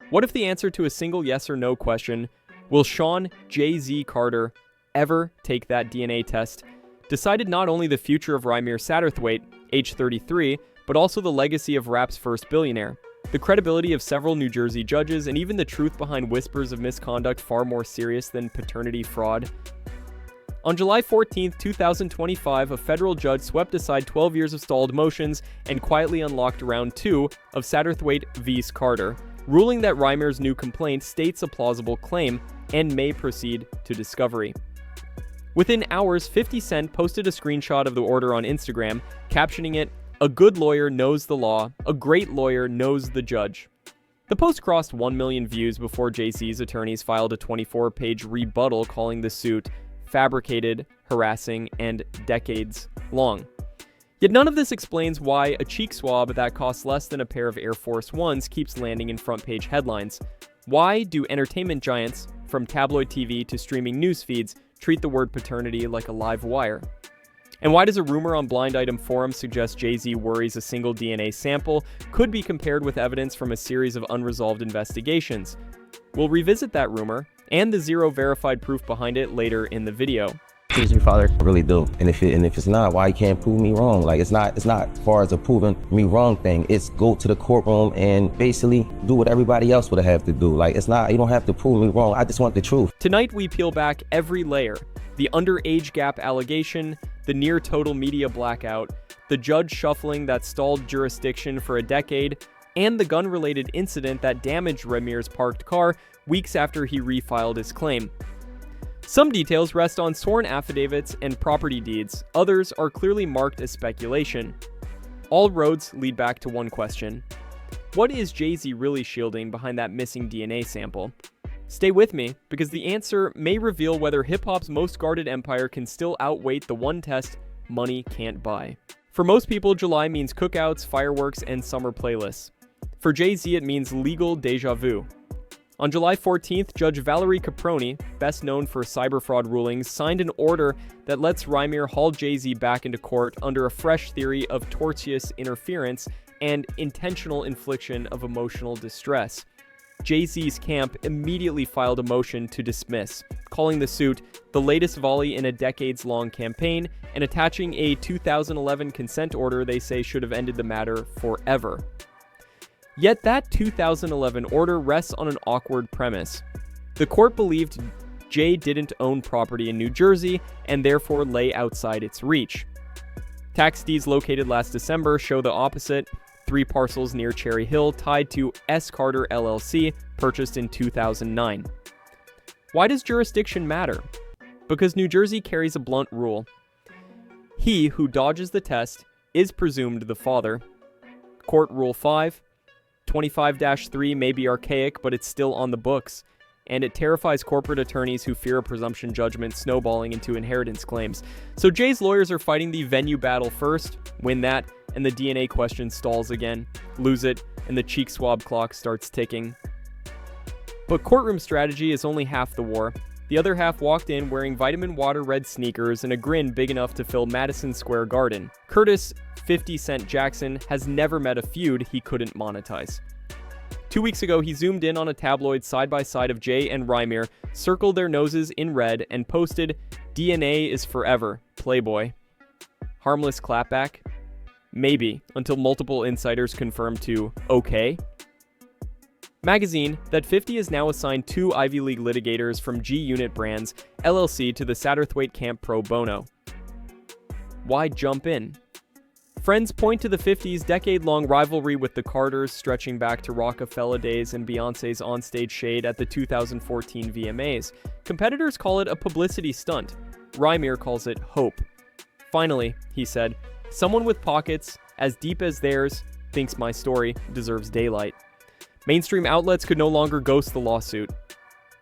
What if the answer to a single yes or no question, will Sean Jay-Z Carter ever take that DNA test, decided not only the future of Rymir Satterthwaite, age 33, but also the legacy of rap's first billionaire, the credibility of several New Jersey judges, and even the truth behind whispers of misconduct far more serious than paternity fraud? On July 14, 2025, a federal judge swept aside 12 years of stalled motions and quietly unlocked round 2 of Satterthwaite v. Carter, ruling that Rymir's new complaint states a plausible claim and may proceed to discovery. Within hours, 50 Cent posted a screenshot of the order on Instagram, captioning it, "A good lawyer knows the law, a great lawyer knows the judge." The post crossed 1 million views before Jay-Z's attorneys filed a 24-page rebuttal calling the suit fabricated, harassing, and decades long. Yet none of this explains why a cheek swab that costs less than a pair of Air Force Ones keeps landing in front-page headlines. Why do entertainment giants, from tabloid TV to streaming news feeds, treat the word paternity like a live wire? And why does a rumor on Blind Item Forum suggest Jay-Z worries a single DNA sample could be compared with evidence from a series of unresolved investigations? We'll revisit that rumor and the zero verified proof behind it later in the video. Please, your father, I really do. And if it's not, why you can't prove me wrong? Like, it's not as far as a proving me wrong thing. It's go to the courtroom and basically do what everybody else would have to do. Like, it's not, you don't have to prove me wrong. I just want the truth. Tonight we peel back every layer: the underage gap allegation, the near total media blackout, the judge shuffling that stalled jurisdiction for a decade, and the gun-related incident that damaged Rymir's parked car weeks after he refiled his claim. Some details rest on sworn affidavits and property deeds, others are clearly marked as speculation. All roads lead back to one question: what is Jay-Z really shielding behind that missing DNA sample? Stay with me, because the answer may reveal whether hip-hop's most guarded empire can still outweigh the one test money can't buy. For most people, July means cookouts, fireworks, and summer playlists. For Jay-Z, it means legal déjà vu. On July 14th, Judge Valerie Caproni, best known for cyber fraud rulings, signed an order that lets Rymir haul Jay-Z back into court under a fresh theory of tortious interference and intentional infliction of emotional distress. Jay-Z's camp immediately filed a motion to dismiss, calling the suit the latest volley in a decades-long campaign and attaching a 2011 consent order they say should have ended the matter forever. Yet that 2011 order rests on an awkward premise. The court believed Jay didn't own property in New Jersey and therefore lay outside its reach. Tax deeds located last December show the opposite: 3 parcels near Cherry Hill tied to S. Carter LLC, purchased in 2009. Why does jurisdiction matter? Because New Jersey carries a blunt rule. He who dodges the test is presumed the father. Court Rule 5. 25-3 may be archaic, but it's still on the books, and it terrifies corporate attorneys who fear a presumption judgment snowballing into inheritance claims. So Jay's lawyers are fighting the venue battle first, win that, and the DNA question stalls again, lose it, and the cheek swab clock starts ticking. But courtroom strategy is only half the war. The other half walked in wearing vitamin water red sneakers and a grin big enough to fill Madison Square Garden. Curtis 50 Cent Jackson has never met a feud he couldn't monetize. 2 weeks ago, he zoomed in on a tabloid side-by-side of Jay and Rymir, circled their noses in red, and posted, "DNA is forever, Playboy." Harmless clapback? Maybe, until multiple insiders confirmed to okay. Magazine that 50 is now assigned 2 Ivy League litigators from G Unit Brands, LLC, to the Satterthwaite camp pro bono. Why jump in? Friends point to the 50s' decade-long rivalry with the Carters, stretching back to Rockefeller days and Beyoncé's onstage shade at the 2014 VMAs. Competitors call it a publicity stunt. Rymir calls it hope. Finally, he said, someone with pockets as deep as theirs thinks my story deserves daylight. Mainstream outlets could no longer ghost the lawsuit.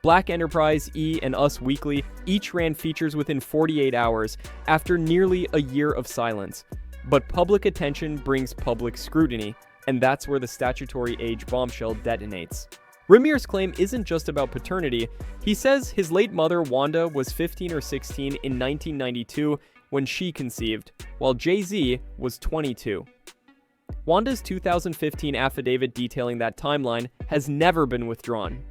Black Enterprise, E! And Us Weekly each ran features within 48 hours after nearly a year of silence. But public attention brings public scrutiny, and that's where the statutory age bombshell detonates. Rymir's claim isn't just about paternity. He says his late mother, Wanda, was 15 or 16 in 1992 when she conceived, while Jay-Z was 22. Wanda's 2015 affidavit detailing that timeline has never been withdrawn.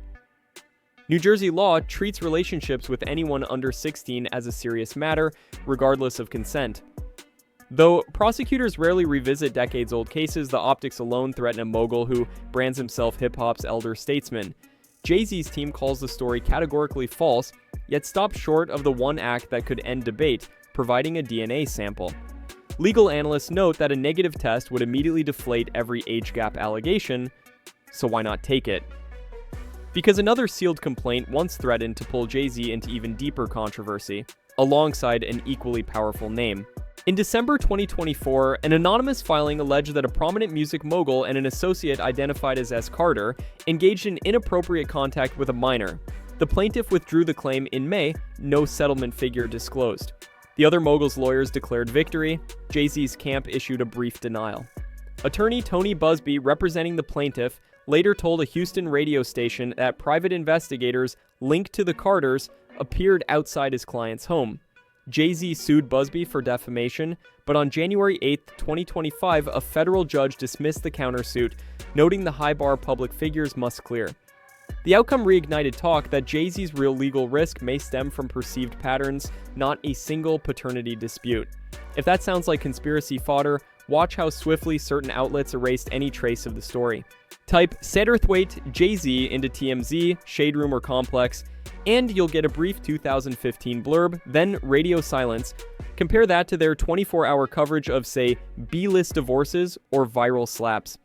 New Jersey law treats relationships with anyone under 16 as a serious matter, regardless of consent. Though prosecutors rarely revisit decades-old cases, the optics alone threaten a mogul who brands himself hip-hop's elder statesman. Jay-Z's team calls the story categorically false, yet stops short of the one act that could end debate, providing a DNA sample. Legal analysts note that a negative test would immediately deflate every age gap allegation, so why not take it? Because another sealed complaint once threatened to pull Jay-Z into even deeper controversy, alongside an equally powerful name. In December 2024, an anonymous filing alleged that a prominent music mogul and an associate identified as S. Carter engaged in inappropriate contact with a minor. The plaintiff withdrew the claim in May, no settlement figure disclosed. The other mogul's lawyers declared victory. Jay-Z's camp issued a brief denial. Attorney Tony Busby, representing the plaintiff, later told a Houston radio station that private investigators linked to the Carters appeared outside his client's home. Jay-Z sued Busby for defamation, but on January 8, 2025, a federal judge dismissed the countersuit, noting the high bar public figures must clear. The outcome reignited talk that Jay-Z's real legal risk may stem from perceived patterns, not a single paternity dispute. If that sounds like conspiracy fodder, watch how swiftly certain outlets erased any trace of the story. Type Satterthwaite Jay-Z into TMZ, Shade Room, or Complex, and you'll get a brief 2015 blurb, then radio silence. Compare that to their 24-hour coverage of, say, B-list divorces or viral slaps.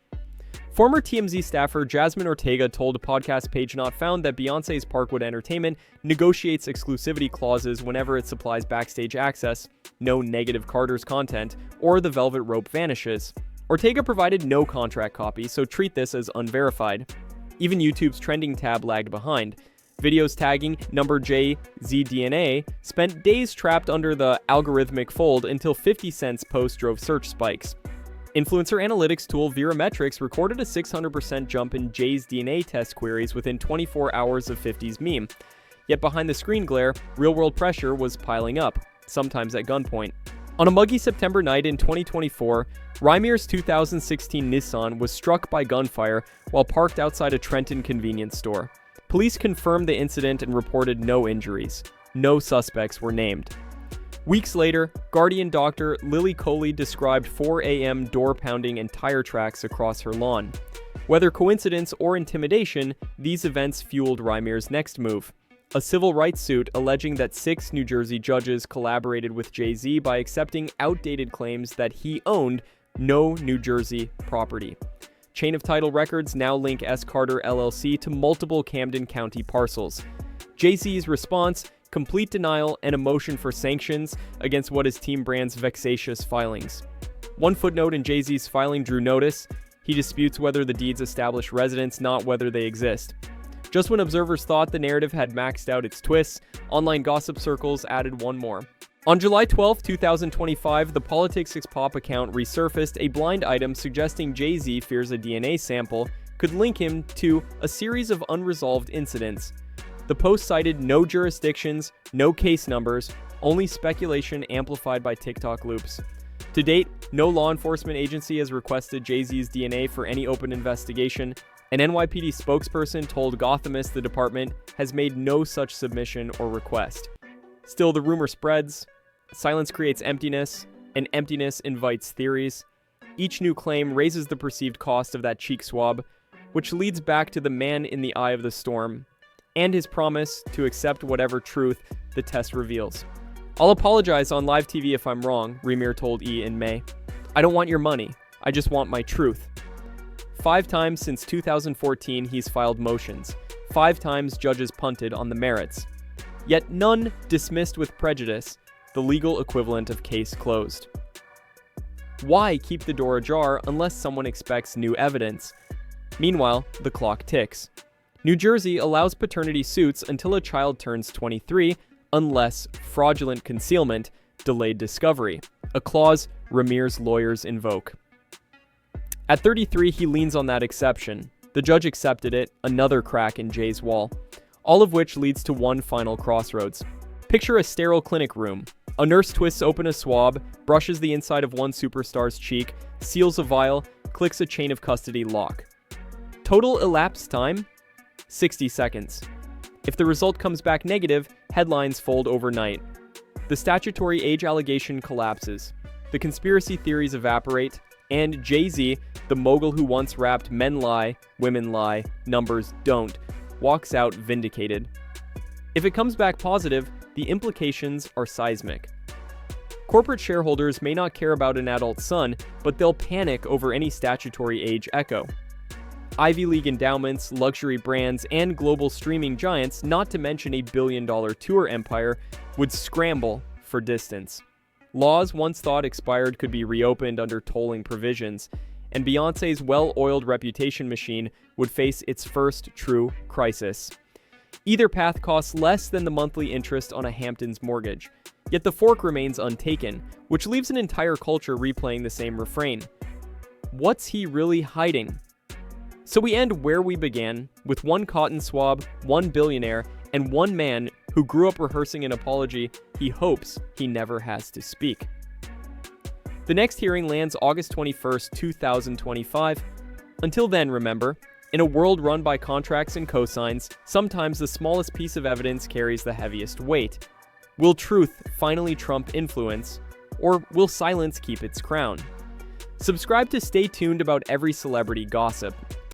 Former TMZ staffer Jasmine Ortega told podcast Page Not Found that Beyoncé's Parkwood Entertainment negotiates exclusivity clauses whenever it supplies backstage access, no negative Carter's content, or the velvet rope vanishes. Ortega provided no contract copy, so treat this as unverified. Even YouTube's trending tab lagged behind. Videos tagging number JZDNA spent days trapped under the algorithmic fold until 50 Cent's post drove search spikes. Influencer analytics tool Verimetrics recorded a 600% jump in Jay's DNA test queries within 24 hours of 50's meme. Yet behind the screen glare, real-world pressure was piling up, sometimes at gunpoint. On a muggy September night in 2024, Rymir's 2016 Nissan was struck by gunfire while parked outside a Trenton convenience store. Police confirmed the incident and reported no injuries. No suspects were named. Weeks later, Guardian doctor Lily Coley described 4 a.m. door-pounding and tire tracks across her lawn. Whether coincidence or intimidation, these events fueled Rymir's next move. A civil rights suit alleging that 6 New Jersey judges collaborated with Jay-Z by accepting outdated claims that he owned no New Jersey property. Chain of title records now link S. Carter LLC to multiple Camden County parcels. Jay-Z's response: complete denial and a motion for sanctions against what his team brands vexatious filings. One footnote in Jay-Z's filing drew notice. He disputes whether the deeds establish residence, not whether they exist. Just when observers thought the narrative had maxed out its twists, online gossip circles added one more. On July 12, 2025, the Politics Is Pop account resurfaced a blind item suggesting Jay-Z fears a DNA sample could link him to a series of unresolved incidents. The post cited no jurisdictions, no case numbers, only speculation amplified by TikTok loops. To date, no law enforcement agency has requested Jay-Z's DNA for any open investigation. An NYPD spokesperson told Gothamist the department has made no such submission or request. Still, the rumor spreads. Silence creates emptiness, and emptiness invites theories. Each new claim raises the perceived cost of that cheek swab, which leads back to the man in the eye of the storm, and his promise to accept whatever truth the test reveals. I'll apologize on live TV if I'm wrong, Rymir told E! in May. I don't want your money. I just want my truth. 5 times since 2014 he's filed motions. 5 times judges punted on the merits. Yet none dismissed with prejudice, the legal equivalent of case closed. Why keep the door ajar unless someone expects new evidence? Meanwhile, the clock ticks. New Jersey allows paternity suits until a child turns 23, unless fraudulent concealment, delayed discovery, a clause Rymir's lawyers invoke. At 33, he leans on that exception. The judge accepted it, another crack in Jay's wall. All of which leads to one final crossroads. Picture a sterile clinic room. A nurse twists open a swab, brushes the inside of one superstar's cheek, seals a vial, clicks a chain of custody lock. Total elapsed time? 60 seconds. If the result comes back negative, headlines fold overnight. The statutory age allegation collapses. The conspiracy theories evaporate, and Jay-Z, the mogul who once rapped "Men lie, women lie, numbers don't," walks out vindicated. If it comes back positive, the implications are seismic. Corporate shareholders may not care about an adult son, but they'll panic over any statutory age echo. Ivy League endowments, luxury brands, and global streaming giants, not to mention a billion-dollar tour empire, would scramble for distance. Laws once thought expired could be reopened under tolling provisions, and Beyoncé's well-oiled reputation machine would face its first true crisis. Either path costs less than the monthly interest on a Hamptons mortgage, yet the fork remains untaken, which leaves an entire culture replaying the same refrain. What's he really hiding? So we end where we began, with one cotton swab, one billionaire, and one man who grew up rehearsing an apology he hopes he never has to speak. The next hearing lands August 21st, 2025. Until then, remember, in a world run by contracts and cosigns, sometimes the smallest piece of evidence carries the heaviest weight. Will truth finally trump influence, or will silence keep its crown? Subscribe to stay tuned about every celebrity gossip.